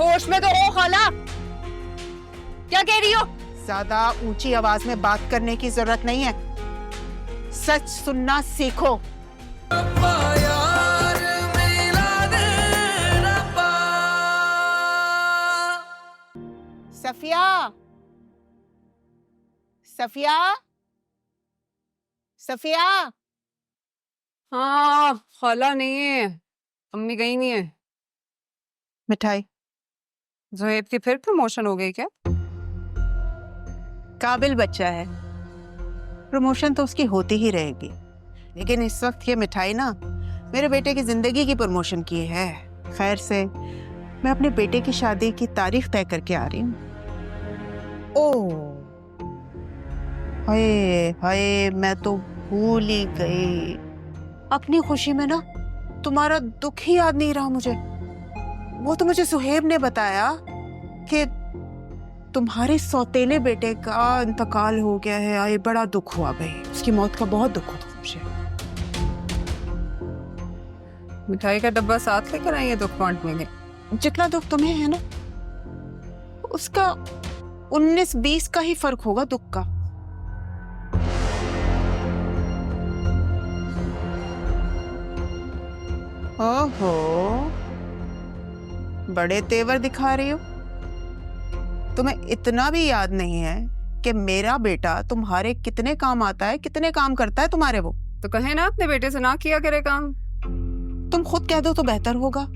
होश में तो हो खाला, क्या कह रही हो? ज्यादा ऊंची आवाज में बात करने की जरूरत नहीं है, सच सुनना सीखो। सफिया, सफिया, सफिया। हाँ खाला नहीं है, अम्मी गई नहीं है। मिठाई। जोहेब की फिर प्रमोशन हो गई क्या? काबिल बच्चा है, प्रमोशन तो उसकी होती ही रहेगी, लेकिन इस वक्त ये मिठाई ना मेरे बेटे की जिंदगी की प्रमोशन की है। खैर से मैं अपने बेटे की शादी की तारीख तय करके आ रही हूँ। ओह हाय हाय, मैं तो भूल ही गई। अपनी खुशी में ना तुम्हारा दुख ही याद नहीं रहा मुझे। वो तो मुझे सुहेब ने बताया कि तुम्हारे सौतेले बेटे का इंतकाल हो गया है। आए बड़ा दुख हुआ भाई, उसकी मौत का बहुत दुख हुआ मुझे। मिठाई का डब्बा साथ लेकर आई है दुख बांटने के? जितना दुख तुम्हें है ना, उसका 19-20 का ही फर्क होगा दुख का। ओहो, बड़े तेवर दिखा रही हो। तुम्हें इतना भी याद नहीं है कि मेरा बेटा तुम्हारे कितने काम आता है, कितने काम करता है तुम्हारे वो। तो कहे ना अपने बेटे से ना किया करे काम। तुम खुद कह दो तो बेहतर होगा।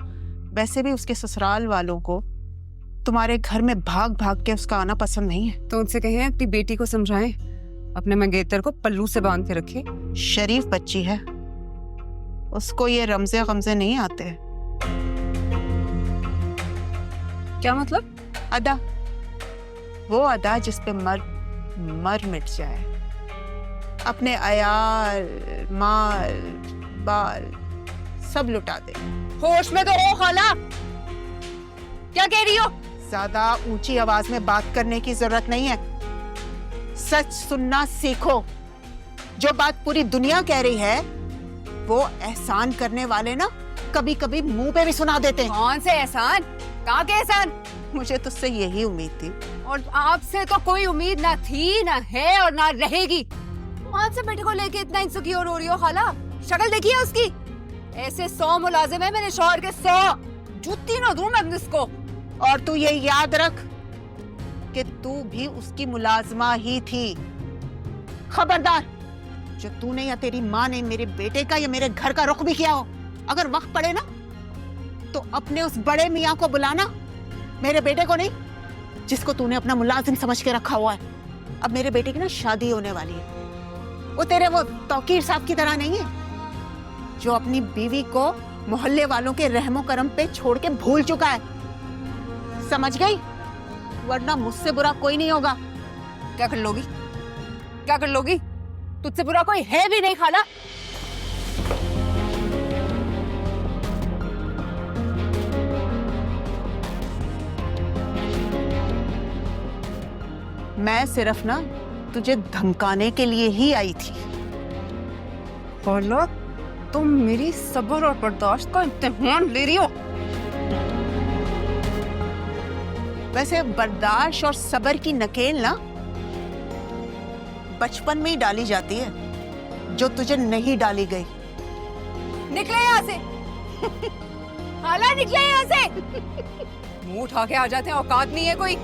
वैसे भी उसके ससुराल वालों को तुम्हारे घर में भाग भाग के उसका आना पसंद नहीं है। तो उनसे कहें अपनी बेटी को समझाएं, अपने मंगेतर को पल्लू से बांध के रखे। शरीफ बच्ची है, उसको ये रमजे गमजे नहीं आते। क्या मतलब? अदा, वो अदा जिस पे मर मिट जाए, अपने अयाल माल बाल सब लुटा दे। होश में तो हो खाला, क्या कह रही हो? ज्यादा ऊंची आवाज में बात करने की जरूरत नहीं है, सच सुनना सीखो। जो बात पूरी दुनिया कह रही है वो एहसान करने वाले ना कभी कभी मुंह पे भी सुना देते हैं। कौन से एहसान? कहाँ के एहसान? मुझे तुझसे यही उम्मीद थी। और आपसे तो कोई उम्मीद ना थी, ना है और ना रहेगी। आपसे बेटे को लेके इतना इनसिक्योर हो रही हो खाला? शक्ल देखी है उसकी? ऐसे 100 मुलाजिम है मेरे शौहर के, 100 जूती ना दूं मैं इसको। और तू ये याद रख कि तू भी उसकी मुलाजमा ही थी। खबरदार, जो तूने या तेरी माँ ने मेरे बेटे का या मेरे घर का रुख भी किया हो, अगर वक्त पड़े ना तो अपने उस बड़े मियाँ को बुलाना, मेरे बेटे को नहीं, जिसको तूने अपना मुलाजिम समझ के रखा हुआ है। अब मेरे बेटे की ना शादी होने वाली है। वो तेरे वो तौकीर साहब की तरह नहीं है जो अपनी बीवी को मोहल्ले वालों के रहमो करम पे छोड़ के भूल चुका है। समझ गई? वरना मुझसे बुरा कोई नहीं होगा। क्या कर लोगी? क्या कर लोगी? तुझसे बुरा कोई है भी नहीं खाला। मैं सिर्फ ना तुझे धमकाने के लिए ही आई थी। खाला, तुम मेरी सब्र और बर्दाश्त का इम्तिहान ले रही हो। वैसे बर्दाश्त और सब्र की नकेल ना बचपन में ही डाली जाती है, जो तुझे नहीं डाली गई। निकले यहाँ से। खाला निकले यहाँ से। मुंह उठा के आ जाते हैं, औकात नहीं है कोई।